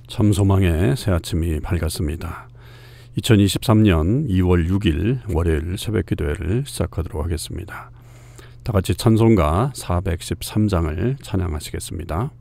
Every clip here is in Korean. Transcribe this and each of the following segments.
참소망의 새 아침이 밝았습니다. 2023년 2월 6일 월요일 새벽기도회를 시작하도록 하겠습니다. 다 같이 찬송가 413장을 찬양하시겠습니다. 나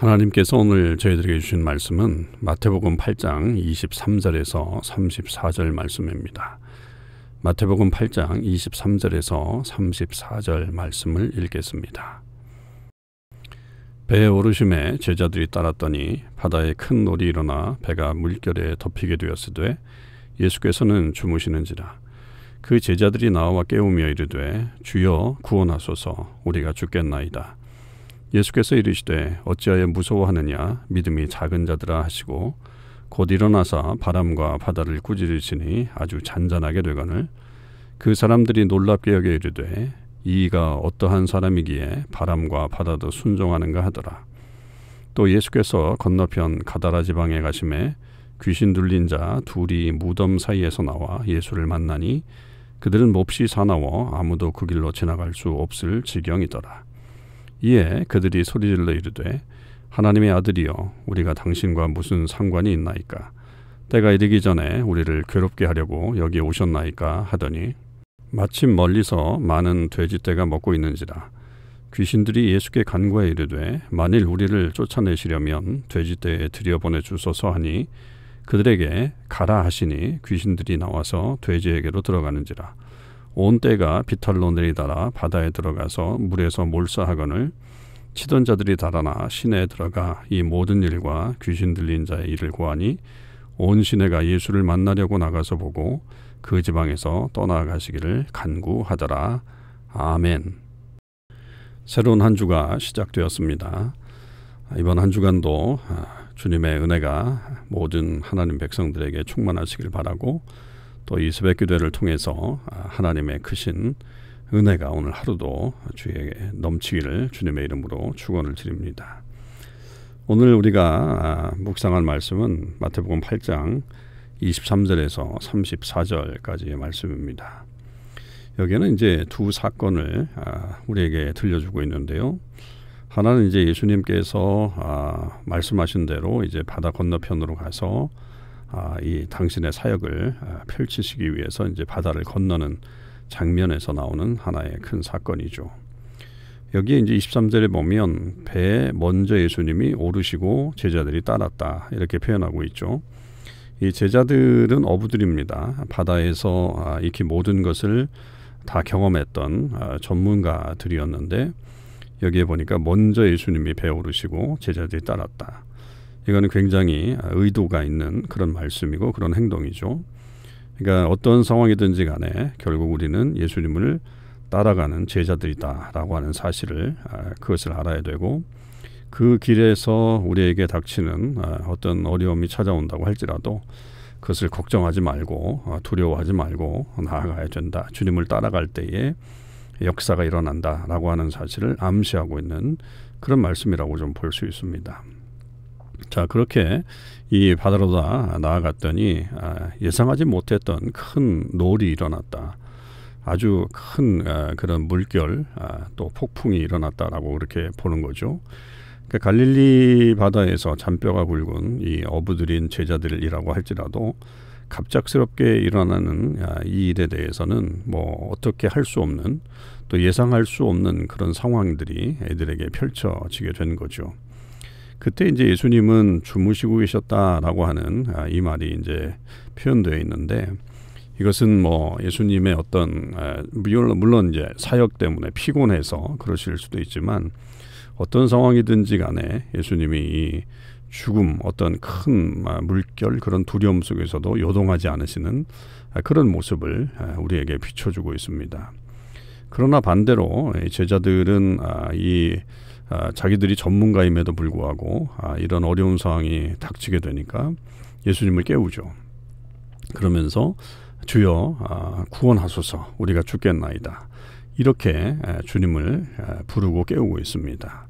하나님께서 오늘 저희들에게 주신 말씀은 마태복음 8장 23절에서 34절 말씀입니다. 마태복음 8장 23절에서 34절 말씀을 읽겠습니다. 배에 오르심에 제자들이 따랐더니 바다에 큰 놀이 일어나 배가 물결에 덮이게 되었으되 예수께서는 주무시는지라. 그 제자들이 나와 깨우며 이르되 주여 구원하소서, 우리가 죽겠나이다. 예수께서 이르시되 어찌하여 무서워하느냐, 믿음이 작은 자들아 하시고 곧 일어나사 바람과 바다를 꾸짖으시니 아주 잔잔하게 되거늘 그 사람들이 놀랍게 여겨 이르되 이가 어떠한 사람이기에 바람과 바다도 순종하는가 하더라. 또 예수께서 건너편 가다라 지방에 가심에 귀신 들린 자 둘이 무덤 사이에서 나와 예수를 만나니 그들은 몹시 사나워 아무도 그 길로 지나갈 수 없을 지경이더라. 이에 그들이 소리질러 이르되 하나님의 아들이여, 우리가 당신과 무슨 상관이 있나이까? 때가 이르기 전에 우리를 괴롭게 하려고 여기 오셨나이까 하더니 마침 멀리서 많은 돼지떼가 먹고 있는지라. 귀신들이 예수께 간구하여 이르되 만일 우리를 쫓아내시려면 돼지떼에 들여보내 주소서 하니 그들에게 가라 하시니 귀신들이 나와서 돼지에게로 들어가는지라. 온 떼가 비탈로 내리달아 바다에 들어가서 물에서 몰사하거늘 치던 자들이 달아나 시내에 들어가 이 모든 일과 귀신 들린 자의 일을 고하니 온 시내가 예수를 만나려고 나가서 보고 그 지방에서 떠나가시기를 간구하더라. 아멘. 새로운 한 주가 시작되었습니다. 이번 한 주간도 주님의 은혜가 모든 하나님 백성들에게 충만하시길 바라고, 또 이 새벽기도회를 통해서 하나님의 크신 은혜가 오늘 하루도 주에게 넘치기를 주님의 이름으로 축원을 드립니다. 오늘 우리가 묵상할 말씀은 마태복음 8장 23절에서 34절까지의 말씀입니다. 여기에는 이제 두 사건을 우리에게 들려주고 있는데요. 하나는 이제 예수님께서 말씀하신 대로 이제 바다 건너편으로 가서 이 당신의 사역을 펼치시기 위해서 이제 바다를 건너는 장면에서 나오는 하나의 큰 사건이죠. 여기에 이제 23절에 보면 배에 먼저 예수님이 오르시고 제자들이 따랐다, 이렇게 표현하고 있죠. 이 제자들은 어부들입니다. 바다에서 익히 모든 것을 다 경험했던 전문가들이었는데 여기에 보니까 먼저 예수님이 배에 오르시고 제자들이 따랐다. 이거는 굉장히 의도가 있는 그런 말씀이고 그런 행동이죠. 그러니까 어떤 상황이든지 간에 결국 우리는 예수님을 따라가는 제자들이다라고 하는 사실을 그것을 알아야 되고, 그 길에서 우리에게 닥치는 어떤 어려움이 찾아온다고 할지라도 그것을 걱정하지 말고 두려워하지 말고 나아가야 된다. 주님을 따라갈 때에 역사가 일어난다라고 하는 사실을 암시하고 있는 그런 말씀이라고 좀 볼 수 있습니다. 자, 그렇게 이 바다로 나아갔더니 예상하지 못했던 큰 놀이 일어났다. 아주 큰 그런 물결 또 폭풍이 일어났다라고 그렇게 보는 거죠. 그러니까 갈릴리 바다에서 잔뼈가 굵은 이 어부들인 제자들이라고 할지라도 갑작스럽게 일어나는 이 일에 대해서는 뭐 어떻게 할 수 없는, 또 예상할 수 없는 그런 상황들이 애들에게 펼쳐지게 된 거죠. 그때 이제 예수님은 주무시고 계셨다라고 하는 이 말이 이제 표현되어 있는데, 이것은 뭐 예수님의 어떤 물론 이제 사역 때문에 피곤해서 그러실 수도 있지만 어떤 상황이든지 간에 예수님이 이 죽음, 어떤 큰 물결, 그런 두려움 속에서도 요동하지 않으시는 그런 모습을 우리에게 비춰주고 있습니다. 그러나 반대로 제자들은 자기들이 전문가임에도 불구하고 이런 어려운 상황이 닥치게 되니까 예수님을 깨우죠. 그러면서 주여 구원하소서, 우리가 죽겠나이다, 이렇게 주님을 부르고 깨우고 있습니다.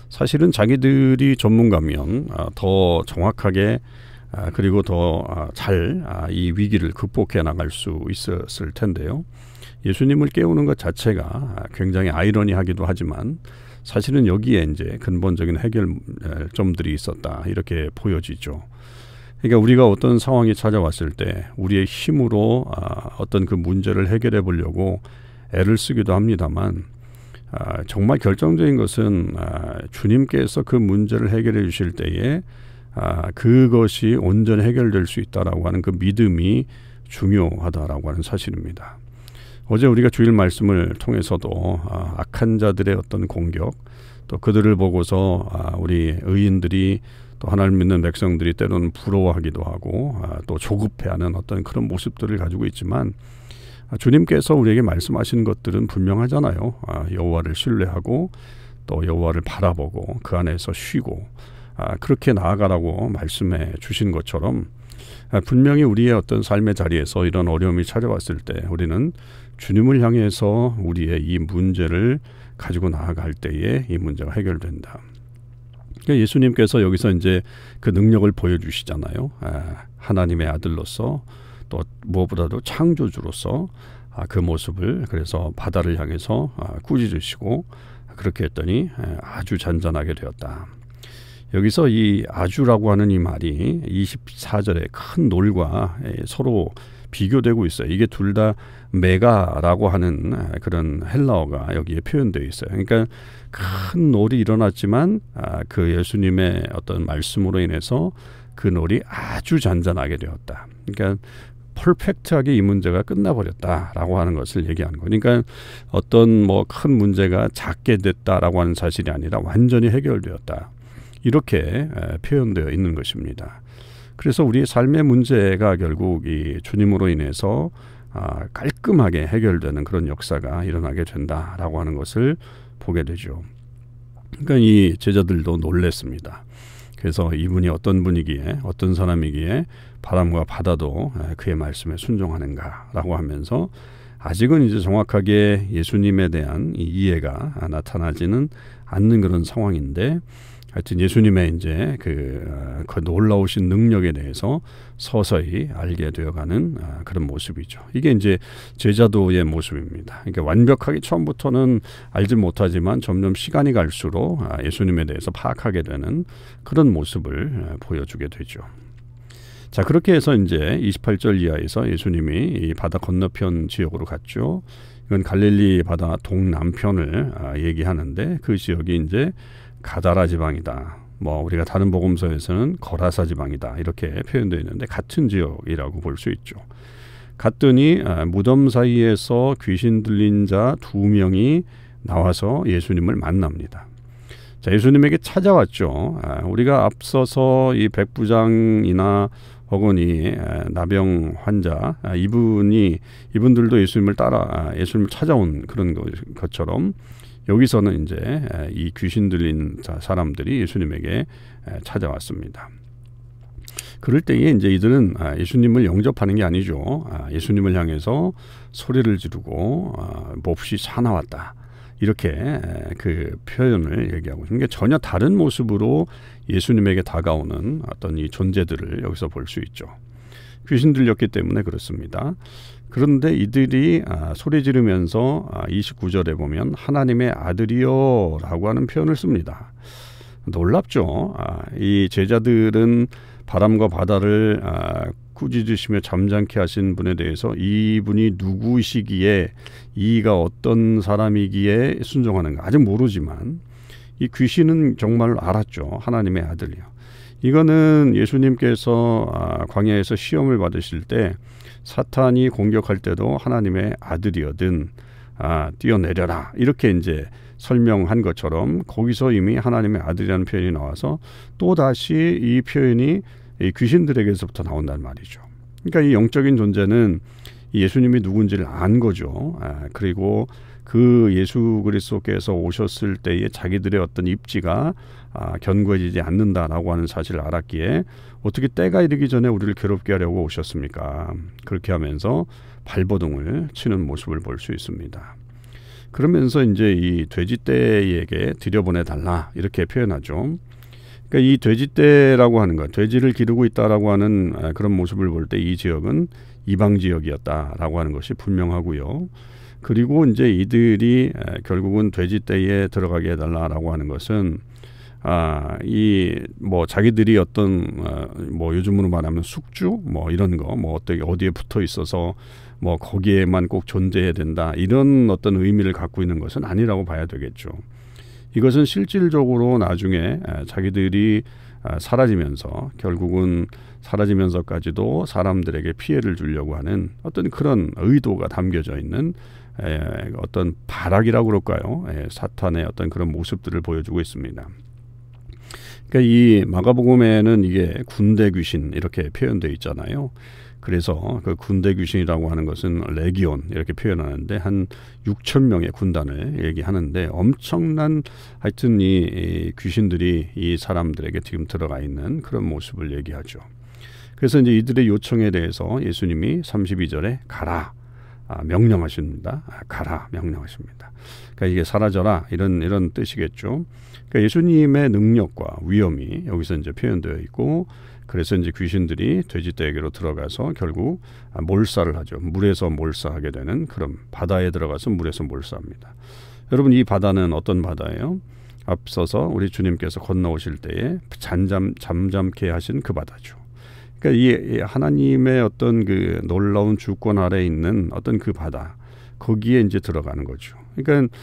사실은 자기들이 전문가면 더 정확하게 그리고 더 잘 이 위기를 극복해 나갈 수 있었을 텐데요. 예수님을 깨우는 것 자체가 굉장히 아이러니하기도 하지만 사실은 여기에 이제 근본적인 해결점들이 있었다, 이렇게 보여지죠. 그러니까 우리가 어떤 상황이 찾아왔을 때 우리의 힘으로 어떤 그 문제를 해결해 보려고 애를 쓰기도 합니다만 정말 결정적인 것은 주님께서 그 문제를 해결해 주실 때에 그것이 온전히 해결될 수 있다라고 하는 그 믿음이 중요하다라고 하는 사실입니다. 어제 우리가 주일 말씀을 통해서도 악한 자들의 어떤 공격, 또 그들을 보고서 우리 의인들이 또 하나님 믿는 백성들이 때로는 부러워하기도 하고 또 조급해하는 어떤 그런 모습들을 가지고 있지만, 주님께서 우리에게 말씀하시는 것들은 분명하잖아요. 여호와를 신뢰하고 또 여호와를 바라보고 그 안에서 쉬고 그렇게 나아가라고 말씀해 주신 것처럼, 분명히 우리의 어떤 삶의 자리에서 이런 어려움이 찾아왔을 때 우리는 주님을 향해서 우리의 이 문제를 가지고 나아갈 때에 이 문제가 해결된다. 그러니까 예수님께서 여기서 이제 그 능력을 보여주시잖아요. 하나님의 아들로서, 또 무엇보다도 창조주로서 그 모습을 그래서 바다를 향해서 꾸짖으시고 그렇게 했더니 아주 잔잔하게 되었다. 여기서 이 아주라고 하는 이 말이 24절에 큰 놀과 서로 비교되고 있어요. 이게 둘 다 메가라고 하는 그런 헬라어가 여기에 표현되어 있어요. 그러니까 큰 놀이 일어났지만 그 예수님의 어떤 말씀으로 인해서 그 놀이 아주 잔잔하게 되었다. 그러니까 퍼펙트하게 이 문제가 끝나버렸다라고 하는 것을 얘기하는 거예요. 그러니까 어떤 뭐 큰 문제가 작게 됐다라고 하는 사실이 아니라 완전히 해결되었다. 이렇게 표현되어 있는 것입니다. 그래서 우리의 삶의 문제가 결국 이 주님으로 인해서 깔끔하게 해결되는 그런 역사가 일어나게 된다라고 하는 것을 보게 되죠. 그러니까 이 제자들도 놀랬습니다. 그래서 이분이 어떤 분이기에, 어떤 사람이기에 바람과 바다도 그의 말씀에 순종하는가라고 하면서, 아직은 이제 정확하게 예수님에 대한 이 이해가 나타나지는 않는 그런 상황인데, 하여튼 예수님의 이제 그 놀라우신 능력에 대해서 서서히 알게 되어가는 그런 모습이죠. 이게 이제 제자도의 모습입니다. 그러니까 완벽하게 처음부터는 알지 못하지만 점점 시간이 갈수록 예수님에 대해서 파악하게 되는 그런 모습을 보여주게 되죠. 자, 그렇게 해서 이제 28절 이하에서 예수님이 이 바다 건너편 지역으로 갔죠. 이건 갈릴리 바다 동남편을 얘기하는데, 그 지역이 이제 가다라 지방이다. 뭐 우리가 다른 복음서에서는 거라사 지방이다. 이렇게 표현되어 있는데 같은 지역이라고 볼 수 있죠. 갔더니 무덤 사이에서 귀신 들린 자 2명이 나와서 예수님을 만납니다. 자, 예수님에게 찾아왔죠. 우리가 앞서서 이 백부장이나 혹은 이 나병 환자, 이분들도 예수님을 따라 예수님을 찾아온 그런 것처럼, 여기서는 이제 이 귀신 들린 사람들이 예수님에게 찾아왔습니다. 그럴 때에 이제 이들은 예수님을 영접하는 게 아니죠. 예수님을 향해서 소리를 지르고 몹시 사나웠다. 이렇게 그 표현을 얘기하고 있는 게, 전혀 다른 모습으로 예수님에게 다가오는 어떤 이 존재들을 여기서 볼 수 있죠. 귀신 들렸기 때문에 그렇습니다. 그런데 이들이 소리 지르면서 29절에 보면 하나님의 아들이요 라고 하는 표현을 씁니다. 놀랍죠. 이 제자들은 바람과 바다를 꾸짖으시며 잠잠케 하신 분에 대해서 이분이 누구시기에, 이가 어떤 사람이기에 순종하는가 아직 모르지만, 이 귀신은 정말 알았죠. 하나님의 아들이요. 이거는 예수님께서 광야에서 시험을 받으실 때 사탄이 공격할 때도 하나님의 아들이거든 뛰어내려라 이렇게 이제 설명한 것처럼, 거기서 이미 하나님의 아들이라는 표현이 나와서 또 다시 이 표현이 이 귀신들에게서부터 나온단 말이죠. 그러니까 이 영적인 존재는 예수님이 누군지를 안 거죠. 그리고 그 예수 그리스도께서 오셨을 때에 자기들의 어떤 입지가 견고해지지 않는다라고 하는 사실을 알았기에 어떻게 때가 이르기 전에 우리를 괴롭게 하려고 오셨습니까? 그렇게 하면서 발버둥을 치는 모습을 볼 수 있습니다. 그러면서 이제 이 돼지떼에게 들여보내달라 이렇게 표현하죠. 그러니까 이 돼지떼라고 하는 것, 돼지를 기르고 있다라고 하는 그런 모습을 볼 때 이 지역은 이방 지역이었다라고 하는 것이 분명하고요. 그리고 이제 이들이 결국은 돼지떼에 들어가게 해달라라고 하는 것은 이 뭐 자기들이 어떤 뭐 요즘으로 말하면 숙주 뭐 이런 거 뭐 어디에 붙어 있어서 뭐 거기에만 꼭 존재해야 된다 이런 어떤 의미를 갖고 있는 것은 아니라고 봐야 되겠죠. 이것은 실질적으로 나중에 자기들이 사라지면서 결국은 사라지면서까지도 사람들에게 피해를 주려고 하는 어떤 그런 의도가 담겨져 있는 어떤 발악이라고 그럴까요? 사탄의 어떤 그런 모습들을 보여주고 있습니다. 그러니까 이 마가복음에는 이게 군대 귀신 이렇게 표현되어 있잖아요. 그래서 그 군대 귀신이라고 하는 것은 레기온 이렇게 표현하는데 한 6천 명의 군단을 얘기하는데 엄청난 하여튼 이 귀신들이 이 사람들에게 지금 들어가 있는 그런 모습을 얘기하죠. 그래서 이제 이들의 요청에 대해서 예수님이 32절에 가라 명령하십니다. 가라 명령하십니다. 그러니까 이게 사라져라 이런 뜻이겠죠. 그러니까 예수님의 능력과 위엄이 여기서 이제 표현되어 있고 그래서 이제 귀신들이 돼지떼에게로 들어가서 결국 몰사를 하죠. 물에서 몰사하게 되는 그런 바다에 들어가서 물에서 몰사합니다. 여러분 이 바다는 어떤 바다예요? 앞서서 우리 주님께서 건너오실 때에 잠잠케 하신 그 바다죠. 그러니까 이 하나님의 어떤 그 놀라운 주권 아래 있는 어떤 그 바다 거기에 이제 들어가는 거죠. 그러니까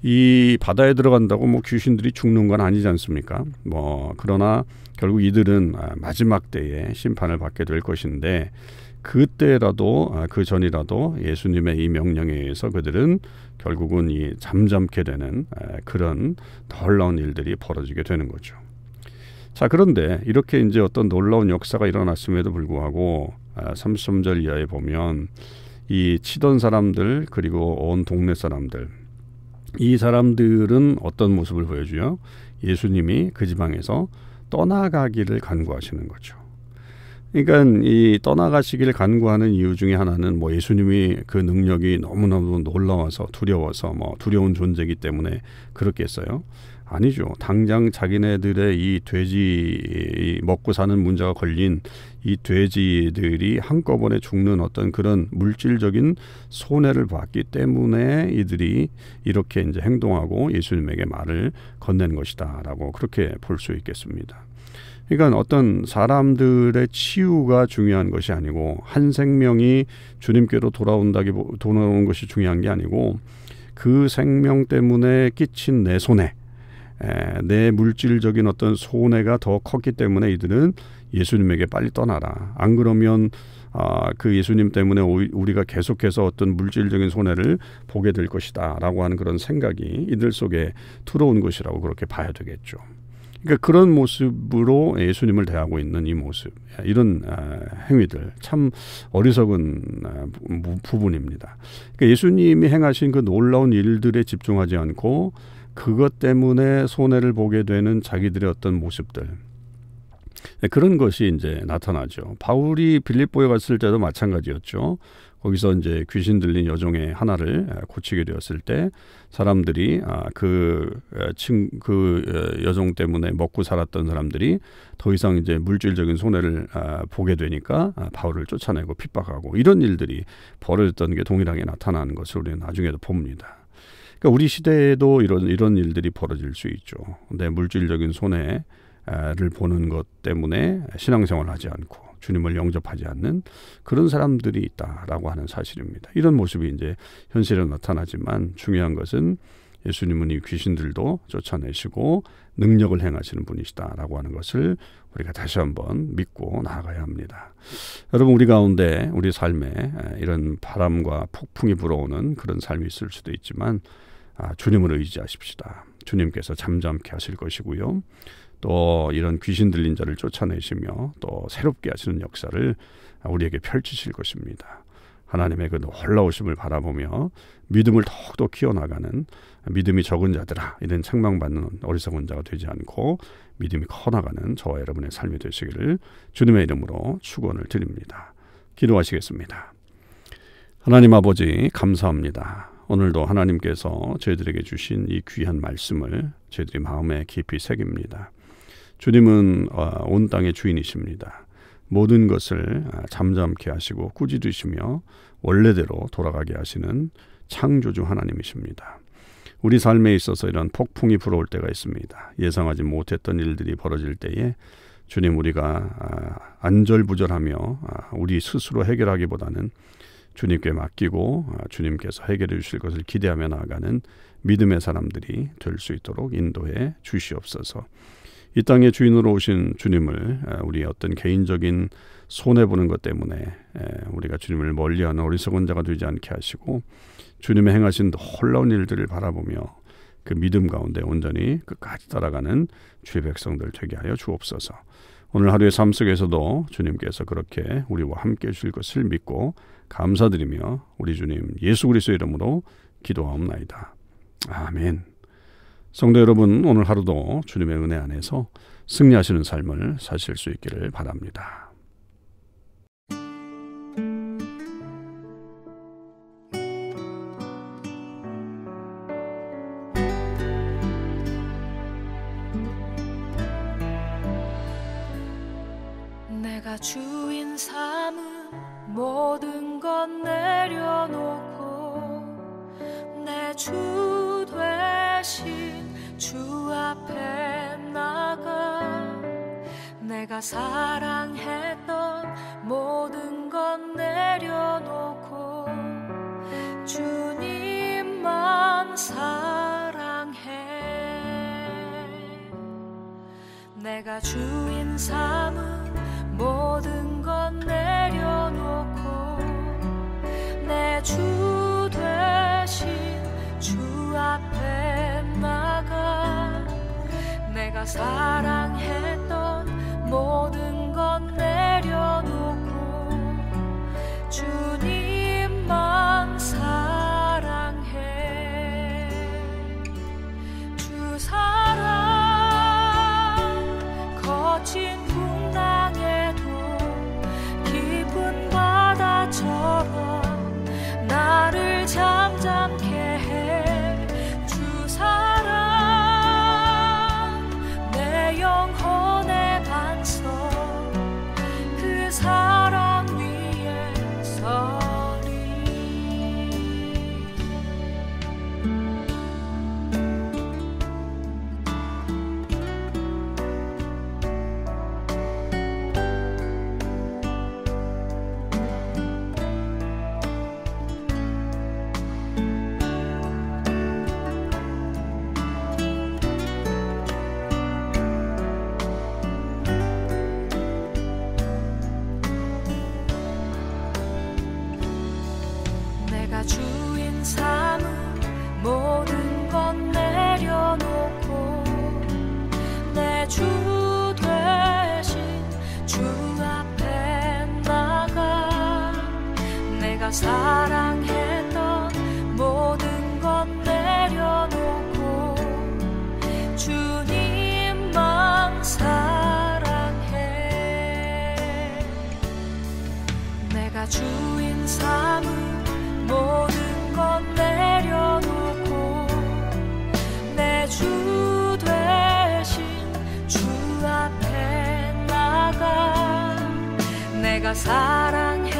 이 바다에 들어간다고 뭐 귀신들이 죽는 건 아니지 않습니까? 뭐 그러나 결국 이들은 마지막 때에 심판을 받게 될 것인데 그때라도 그 전이라도 예수님의 이 명령에 의해서 그들은 결국은 이 잠잠게 되는 그런 놀라운 일들이 벌어지게 되는 거죠. 자, 그런데 이렇게 이제 어떤 놀라운 역사가 일어났음에도 불구하고 33절 이하에 보면 이 치던 사람들 그리고 온 동네 사람들 이 사람들은 어떤 모습을 보여줘요? 예수님이 그 지방에서 떠나가기를 간구하시는 거죠. 그러니까 이 떠나가시기를 간구하는 이유 중에 하나는 뭐 예수님이 그 능력이 너무너무 놀라워서 두려워서 뭐 두려운 존재이기 때문에 그렇겠어요? 아니죠. 당장 자기네들의 이 돼지 먹고 사는 문제가 걸린 이 돼지들이 한꺼번에 죽는 어떤 그런 물질적인 손해를 봤기 때문에 이들이 이렇게 이제 행동하고 예수님에게 말을 건넨 것이다라고 그렇게 볼 수 있겠습니다. 그러니까 어떤 사람들의 치유가 중요한 것이 아니고 한 생명이 주님께로 돌아오는 것이 중요한 게 아니고 그 생명 때문에 끼친 내 손해 내 물질적인 어떤 손해가 더 컸기 때문에 이들은 예수님에게 빨리 떠나라. 안 그러면 그 예수님 때문에 우리가 계속해서 어떤 물질적인 손해를 보게 될 것이다 라고 하는 그런 생각이 이들 속에 들어온 것이라고 그렇게 봐야 되겠죠. 그러니까 그런 모습으로 예수님을 대하고 있는 이 모습 이런 행위들 참 어리석은 부분입니다. 그러니까 예수님이 행하신 그 놀라운 일들에 집중하지 않고 그것 때문에 손해를 보게 되는 자기들의 어떤 모습들 그런 것이 이제 나타나죠. 바울이 빌립보에 갔을 때도 마찬가지였죠. 거기서 이제 귀신 들린 여종의 하나를 고치게 되었을 때 사람들이 그 여종 때문에 먹고 살았던 사람들이 더 이상 이제 물질적인 손해를 보게 되니까 바울을 쫓아내고 핍박하고 이런 일들이 벌어졌던 게 동일하게 나타나는 것을 우리는 나중에도 봅니다. 그러니까 우리 시대에도 이런 일들이 벌어질 수 있죠. 근데 물질적인 손해를 보는 것 때문에 신앙생활을 하지 않고 주님을 영접하지 않는 그런 사람들이 있다라고 하는 사실입니다. 이런 모습이 이제 현실에 나타나지만 중요한 것은 예수님은 이 귀신들도 쫓아내시고 능력을 행하시는 분이시다라고 하는 것을 우리가 다시 한번 믿고 나아가야 합니다. 여러분 우리 가운데 우리 삶에 이런 바람과 폭풍이 불어오는 그런 삶이 있을 수도 있지만 주님을 의지하십시다. 주님께서 잠잠케 하실 것이고요. 또 이런 귀신 들린 자를 쫓아내시며 또 새롭게 하시는 역사를 우리에게 펼치실 것입니다. 하나님의 그 놀라우심을 바라보며 믿음을 더욱더 키워나가는 믿음이 적은 자들아 이런 책망받는 어리석은 자가 되지 않고 믿음이 커나가는 저와 여러분의 삶이 되시기를 주님의 이름으로 축원을 드립니다. 기도하시겠습니다. 하나님 아버지 감사합니다. 오늘도 하나님께서 저희들에게 주신 이 귀한 말씀을 저희들이 마음에 깊이 새깁니다. 주님은 온 땅의 주인이십니다. 모든 것을 잠잠케 하시고 꾸짖으시며 원래대로 돌아가게 하시는 창조주 하나님이십니다. 우리 삶에 있어서 이런 폭풍이 불어올 때가 있습니다. 예상하지 못했던 일들이 벌어질 때에 주님, 우리가 안절부절하며 우리 스스로 해결하기보다는 주님께 맡기고 주님께서 해결해 주실 것을 기대하며 나아가는 믿음의 사람들이 될 수 있도록 인도해 주시옵소서. 이 땅의 주인으로 오신 주님을 우리 어떤 개인적인 손해보는 것 때문에 우리가 주님을 멀리하는 어리석은 자가 되지 않게 하시고, 주님의 행하신 놀라운 일들을 바라보며 그 믿음 가운데 온전히 끝까지 따라가는 주의 백성들 되게 하여 주옵소서. 오늘 하루의 삶 속에서도 주님께서 그렇게 우리와 함께 해주실 것을 믿고 감사드리며 우리 주님 예수 그리스도의 이름으로 기도하옵나이다. 아멘. 성도 여러분, 오늘 하루도 주님의 은혜 안에서 승리하시는 삶을 사실 수 있기를 바랍니다. 내가 주인 삼은 모든 것 내려놓고 내 주 되신 주 앞에 나가, 내가 사랑했던 모든 것 내려놓고 주님만 사랑해. 내가 주인 삼은 모든 것 내려놓고 내 주 되신 주 앞에 나가, 내가 사랑했던 모든 것 내려놓고 주님만 사랑해. 주 사랑 거친 풍랑에도 깊은 바다처럼 나를 잠잠케 해. 주 사랑 내 영혼의 반석, 그 사랑 위에 서리. 내가 주인 삼은 모든 것 내려놓고 내 주 되신 주 앞에 나가, 내가 사랑했던 모든 것 내려놓고 주님만 사랑해. 내가 주인 삼은 모든 것 내려놓고 내 주 되신 주 앞에 나가, 내가 사랑해